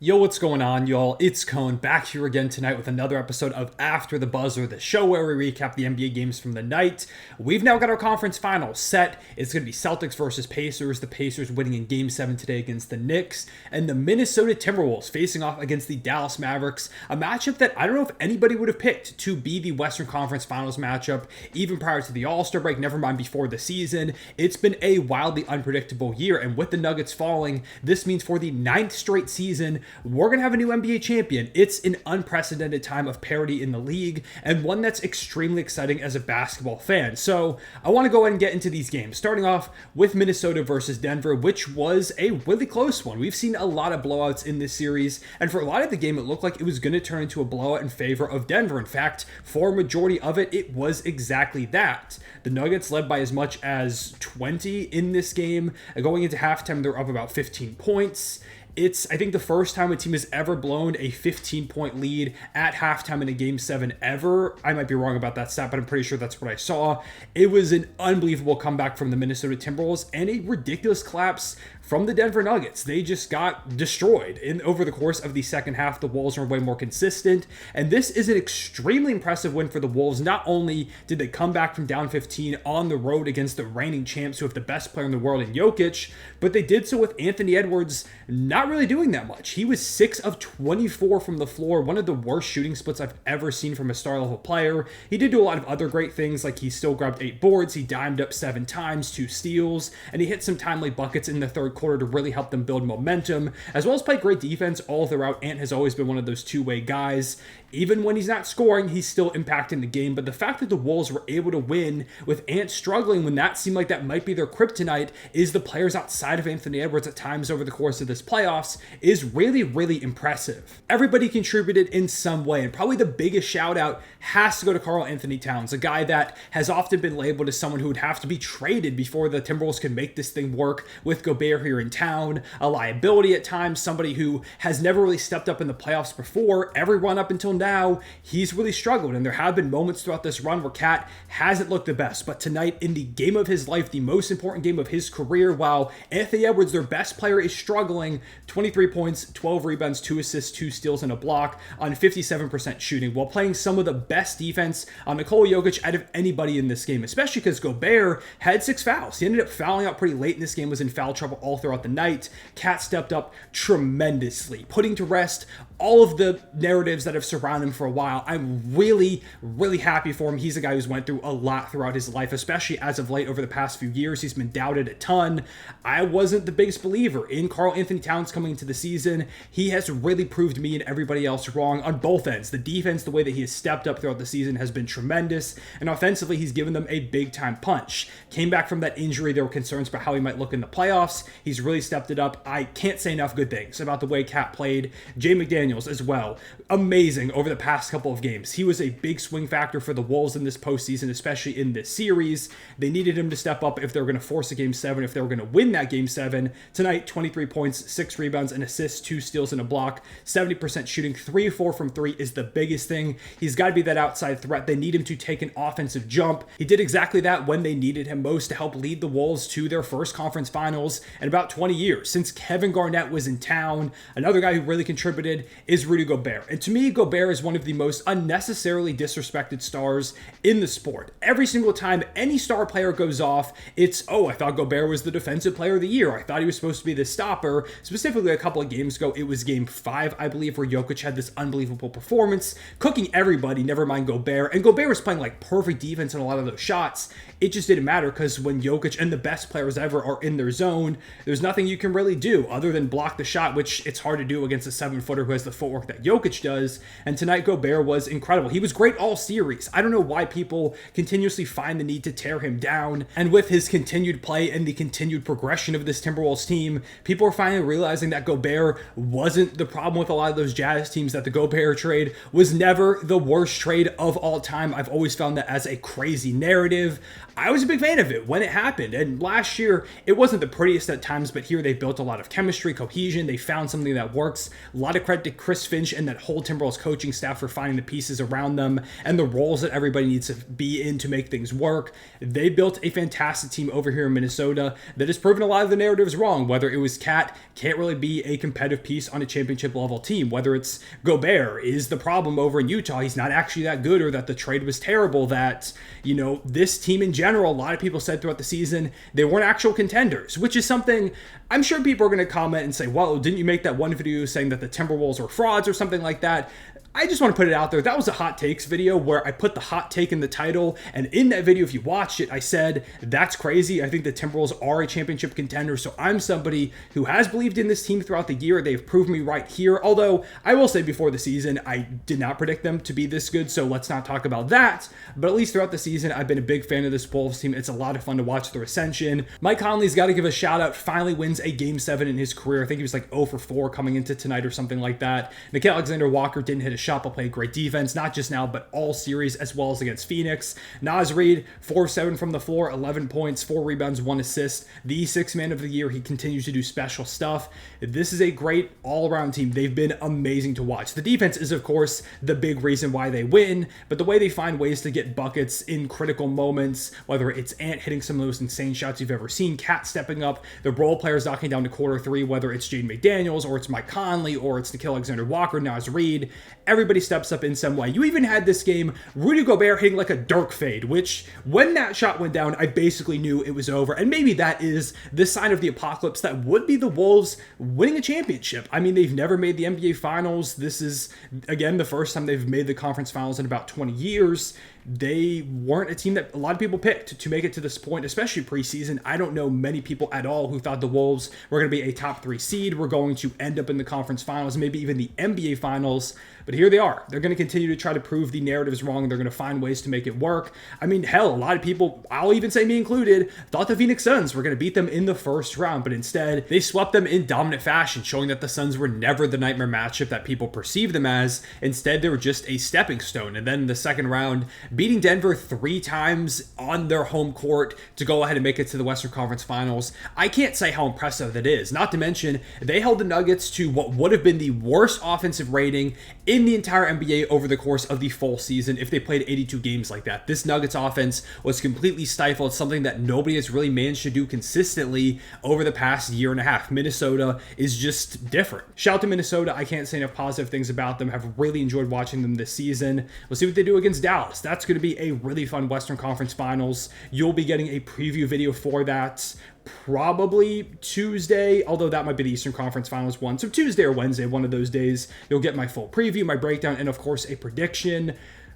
Yo, what's going on, y'all? It's Cone back here again tonight with another episode of After the Buzzer, the show where we recap the NBA games from the night. We've now got our conference finals set. It's going to be Celtics versus Pacers. The Pacers winning in Game 7 today against the Knicks, and the Minnesota Timberwolves facing off against the Dallas Mavericks. A matchup that I don't know if anybody would have picked to be the Western Conference Finals matchup, even prior to the All-Star break, never mind before the season. It's been a wildly unpredictable year, and with the Nuggets falling, this means for the 9th straight season, we're going to have a new NBA champion. It's an unprecedented time of parity in the league, and one that's extremely exciting as a basketball fan. So I want to go ahead and get into these games, starting off with Minnesota versus Denver, which was a really close one. We've seen a lot of blowouts in this series, and for a lot of the game, it looked like it was going to turn into a blowout in favor of Denver. In fact, for a majority of it, it was exactly that. The Nuggets led by as much as 20 in this game. Going into halftime, they're up about 15 points. It's, I think, the first time a team has ever blown a 15-point lead at halftime in a Game 7 ever. I might be wrong about that stat, but I'm pretty sure that's what I saw. It was an unbelievable comeback from the Minnesota Timberwolves and a ridiculous collapse from the Denver Nuggets. They just got destroyed. Over the course of the second half, the Wolves were way more consistent, and this is an extremely impressive win for the Wolves. Not only did they come back from down 15 on the road against the reigning champs who have the best player in the world in Jokic, but they did so with Anthony Edwards not really doing that much. He was 6 of 24 from the floor, one of the worst shooting splits I've ever seen from a star-level player. He did do a lot of other great things, like he still grabbed 8 boards, he dimed up 7 times, 2 steals, and he hit some timely buckets in the third quarter to really help them build momentum, as well as play great defense all throughout. Ant has always been one of those two-way guys. Even when he's not scoring, he's still impacting the game. But the fact that the Wolves were able to win with Ant struggling when that seemed like that might be their kryptonite is the players outside of Anthony Edwards at times over the course of this playoffs is really, really impressive. Everybody contributed in some way, and probably the biggest shout out has to go to Karl-Anthony Towns, a guy that has often been labeled as someone who would have to be traded before the Timberwolves can make this thing work with Gobert here in town, a liability at times, somebody who has never really stepped up in the playoffs before. Every run up until now, he's really struggled, and there have been moments throughout this run where Cat hasn't looked the best, but tonight, in the game of his life, the most important game of his career, while Anthony Edwards, their best player, is struggling, 23 points, 12 rebounds, 2 assists, 2 steals, and a block on 57% shooting, while playing some of the best defense on Nikola Jokic out of anybody in this game, especially because Gobert had 6 fouls. He ended up fouling out pretty late in this game, was in foul trouble all throughout the night. Cat stepped up tremendously, putting to rest all of the narratives that have surrounded him for a while. I'm really, really happy for him. He's a guy who's went through a lot throughout his life, especially as of late over the past few years. He's been doubted a ton. I wasn't the biggest believer in Karl-Anthony Towns coming into the season. He has really proved me and everybody else wrong on both ends. The defense, the way that he has stepped up throughout the season has been tremendous, and offensively, he's given them a big-time punch. Came back from that injury. There were concerns about how he might look in the playoffs. He's really stepped it up. I can't say enough good things about the way Cat played. Jay McDaniels as well. Amazing over the past couple of games. He was a big swing factor for the Wolves in this postseason, especially in this series. They needed him to step up if they were going to force a Game 7, if they were going to win that Game 7. Tonight, 23 points, 6 rebounds, an assist, 2 steals, and a block. 70% shooting, 3 of 4 from 3 is the biggest thing. He's got to be that outside threat. They need him to take an offensive jump. He did exactly that when they needed him most to help lead the Wolves to their first conference finals in about 20 years, since Kevin Garnett was in town. Another guy who really contributed is Rudy Gobert. And to me, Gobert is one of the most unnecessarily disrespected stars in the sport. Every single time any star player goes off, it's, oh, I thought Gobert was the defensive player of the year. I thought he was supposed to be the stopper. Specifically, a couple of games ago, it was Game 5, I believe, where Jokic had this unbelievable performance, cooking everybody, never mind Gobert. And Gobert was playing like perfect defense in a lot of those shots. It just didn't matter because when Jokic and the best players ever are in their zone, there's nothing you can really do other than block the shot, which it's hard to do against a 7-footer who has the footwork that Jokic does. And tonight, Gobert was incredible. He was great all series. I don't know why people continuously find the need to tear him down. And with his continued play and the continued progression of this Timberwolves team, people are finally realizing that Gobert wasn't the problem with a lot of those Jazz teams, that the Gobert trade was never the worst trade of all time. I've always found that as a crazy narrative. I was a big fan of it when it happened. And last year, it wasn't the prettiest at times, but here they built a lot of chemistry, cohesion. They found something that works. A lot of credit to Chris Finch and that whole Timberwolves coaching staff for finding the pieces around them and the roles that everybody needs to be in to make things work. They built a fantastic team over here in Minnesota that has proven a lot of the narratives wrong, whether it was Cat can't really be a competitive piece on a championship level team, whether it's Gobert is the problem over in Utah, he's not actually that good, or that the trade was terrible, that, you know, this team in general, a lot of people said throughout the season, they weren't actual contenders, which is something I'm sure people are going to comment and say, well, didn't you make that one video saying that the Timberwolves were frauds or something like that? I just want to put it out there. That was a hot takes video where I put the hot take in the title. And in that video, if you watched it, I said, that's crazy. I think the Timberwolves are a championship contender. So I'm somebody who has believed in this team throughout the year. They've proven me right here. Although I will say before the season, I did not predict them to be this good. So let's not talk about that. But at least throughout the season, I've been a big fan of this Wolves team. It's a lot of fun to watch their ascension. Mike Conley's got to give a shout out. Finally wins a Game 7 in his career. I think he was like 0 for 4 coming into tonight or something like that. Nickeil Alexander-Walker didn't hit a shot, but played great defense, not just now, but all series, as well as against Phoenix. Naz Reid, 4-7 from the floor, 11 points, 4 rebounds, 1 assist. The sixth man of the year. He continues to do special stuff. This is a great all-around team. They've been amazing to watch. The defense is, of course, the big reason why they win, but the way they find ways to get buckets in critical moments, whether it's Ant hitting some of those insane shots you've ever seen, Cat stepping up, the role players knocking down to quarter three, whether it's Jaden McDaniels, or it's Mike Conley, or it's Nickeil Alexander-Walker, Naz Reid, everybody steps up in some way. You even had this game, Rudy Gobert hitting like a Dirk fade, which when that shot went down, I basically knew it was over. And maybe that is the sign of the apocalypse that would be the Wolves winning a championship. I mean, they've never made the NBA Finals. This is, again, the first time they've made the conference finals in about 20 years. They weren't a team that a lot of people picked to make it to this point, especially preseason. I don't know many people at all who thought the Wolves were going to be a top 3 seed, were going to end up in the conference finals, maybe even the NBA Finals. But here they are. They're going to continue to try to prove the narratives wrong. They're going to find ways to make it work. I mean, hell, a lot of people, I'll even say me included, thought the Phoenix Suns were going to beat them in the first round, but instead they swept them in dominant fashion, showing that the Suns were never the nightmare matchup that people perceived them as. Instead, they were just a stepping stone. And then in the second round, beating Denver 3 times on their home court to go ahead and make it to the Western Conference Finals. I can't say how impressive that is. Not to mention, they held the Nuggets to what would have been the worst offensive rating in the entire NBA over the course of the full season if they played 82 games like that. This Nuggets offense was completely stifled, something that nobody has really managed to do consistently over the past year and a half. Minnesota is just different. Shout out to Minnesota. I can't say enough positive things about them. Have really enjoyed watching them this season. We'll see what they do against Dallas. That's going to be a really fun Western Conference Finals. You'll be getting a preview video for that probably Tuesday, although that might be the Eastern Conference Finals one. So Tuesday or Wednesday, one of those days, you'll get my full preview, my breakdown, and of course a prediction.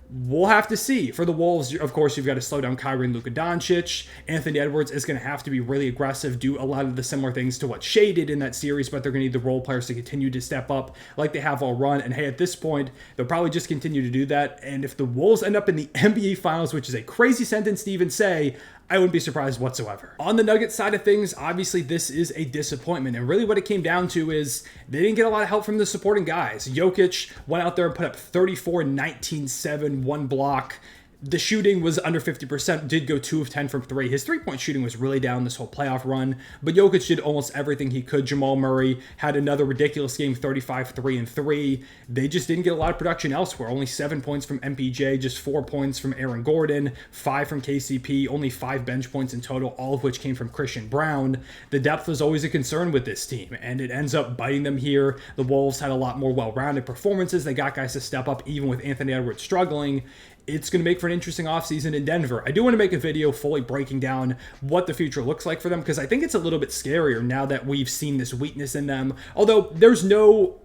We'll have to see. For the Wolves, of course, you've got to slow down Kyrie and Luka Doncic. Anthony Edwards is going to have to be really aggressive, do a lot of the similar things to what Shea did in that series, but they're going to need the role players to continue to step up like they have all run. And hey, at this point, they'll probably just continue to do that. And if the Wolves end up in the NBA Finals, which is a crazy sentence to even say, I wouldn't be surprised whatsoever. On the Nuggets side of things, obviously this is a disappointment. And really what it came down to is they didn't get a lot of help from the supporting guys. Jokic went out there and put up 34, 19, 7, 1 block. The shooting was under 50%, did go 2 of 10 from 3. His three-point shooting was really down this whole playoff run, but Jokic did almost everything he could. Jamal Murray had another ridiculous game, 35, 3, and 3. They just didn't get a lot of production elsewhere. Only 7 points from MPJ, just 4 points from Aaron Gordon, 5 from KCP, only 5 bench points in total, all of which came from Christian Brown. The depth was always a concern with this team, and it ends up biting them here. The Wolves had a lot more well-rounded performances. They got guys to step up, even with Anthony Edwards struggling. It's going to make for an interesting offseason in Denver. I do want to make a video fully breaking down what the future looks like for them, because I think it's a little bit scarier now that we've seen this weakness in them. Although there's no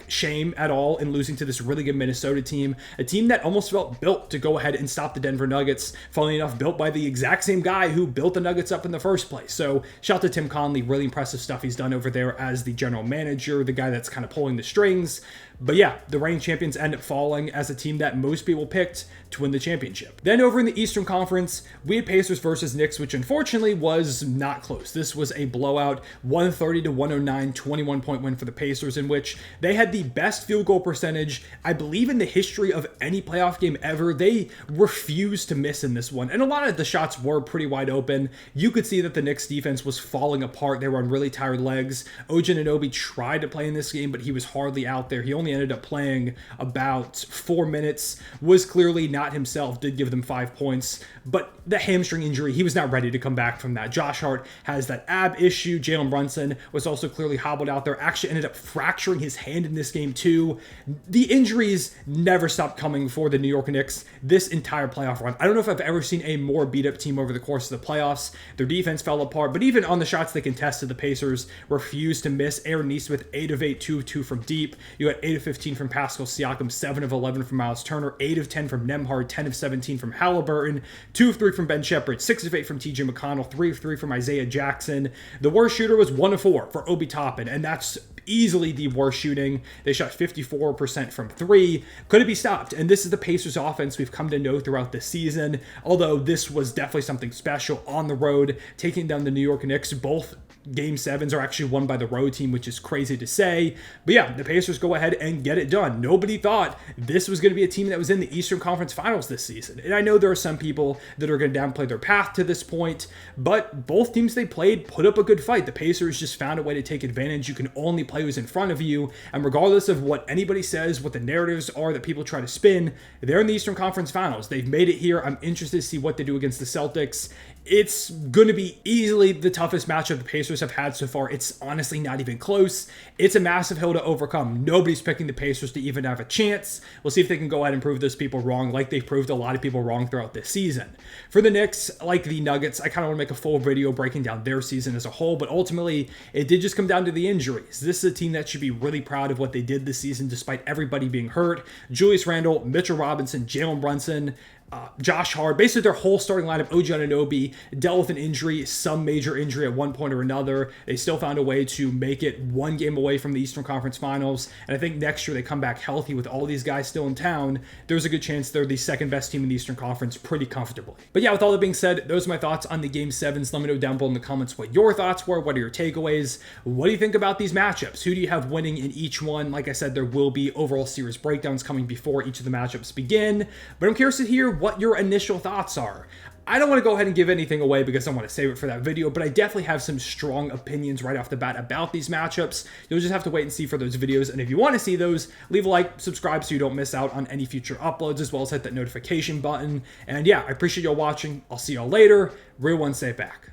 shame at all in losing to this really good Minnesota team, a team that almost felt built to go ahead and stop the Denver Nuggets. Funnily enough, built by the exact same guy who built the Nuggets up in the first place. So shout out to Tim Conley, really impressive stuff he's done over there as the general manager, the guy that's kind of pulling the strings. But yeah, the reigning champions end up falling as a team that most people picked to win the championship. Then over in the Eastern Conference, we had Pacers versus Knicks, which unfortunately was not close. This was a blowout, 130-109, 21-point win for the Pacers, in which They had the best field goal percentage, I believe, in the history of any playoff game ever. They refused to miss in this one, and a lot of the shots were pretty wide open. You could see that the Knicks defense was falling apart. They were on really tired legs. OG Anunoby tried to play in this game, but he was hardly out there. He only ended up playing about 4 minutes, was clearly not himself, did give them 5 points, but the hamstring injury, he was not ready to come back from that. Josh Hart has that ab issue. Jalen Brunson was also clearly hobbled out there, actually ended up fracturing his hand in this game too. The injuries never stopped coming for the New York Knicks this entire playoff run. I don't know if I've ever seen a more beat up team over the course of the playoffs. Their defense fell apart, but even on the shots they contested, the Pacers refused to miss. Aaron Nesmith, 8 of 8, 2 of 2 from deep. You got 8 of 15 from Pascal Siakam, 7 of 11 from Miles Turner, 8 of 10 from Nembhard, 10 of 17 from Halliburton, 2 of 3 from Ben Shepherd, 6 of 8 from TJ McConnell, 3 of 3 from Isaiah Jackson. The worst shooter was 1 of 4 for Obi Toppin, and that's easily the worst shooting. They shot 54% from 3. Could it be stopped? And this is the Pacers offense we've come to know throughout the season, although this was definitely something special on the road, taking down the New York Knicks. Both Game 7s are actually won by the road team, which is crazy to say. But yeah, the Pacers go ahead and get it done. Nobody thought this was going to be a team that was in the Eastern Conference Finals this season. And I know there are some people that are going to downplay their path to this point, but both teams they played put up a good fight. The Pacers just found a way to take advantage. You can only play who's in front of you. And regardless of what anybody says, what the narratives are that people try to spin, they're in the Eastern Conference Finals. They've made it here. I'm interested to see what they do against the Celtics. It's going to be easily the toughest matchup the Pacers have had so far. It's honestly not even close. It's a massive hill to overcome. Nobody's picking the Pacers to even have a chance. We'll see if they can go ahead and prove those people wrong, like they've proved a lot of people wrong throughout this season. For the Knicks, like the Nuggets, I kind of want to make a full video breaking down their season as a whole, but ultimately, it did just come down to the injuries. This is a team that should be really proud of what they did this season, despite everybody being hurt. Julius Randle, Mitchell Robinson, Jalen Brunson, Josh Hart, basically their whole starting lineup. OG Anunoby dealt with an injury, some major injury at one point or another. They still found a way to make it one game away from the Eastern Conference Finals. And I think next year they come back healthy with all these guys still in town. There's a good chance they're the second best team in the Eastern Conference pretty comfortably. But yeah, with all that being said, those are my thoughts on the Game 7s. Let me know down below in the comments what your thoughts were. What are your takeaways? What do you think about these matchups? Who do you have winning in each one? Like I said, there will be overall series breakdowns coming before each of the matchups begin. But I'm curious to hear what your initial thoughts are. I don't want to go ahead and give anything away because I want to save it for that video, but I definitely have some strong opinions right off the bat about these matchups. You'll just have to wait and see for those videos, and if you want to see those, leave a like, subscribe so you don't miss out on any future uploads, as well as hit that notification button. And yeah, I appreciate y'all watching. I'll see y'all later. Real one, say it back.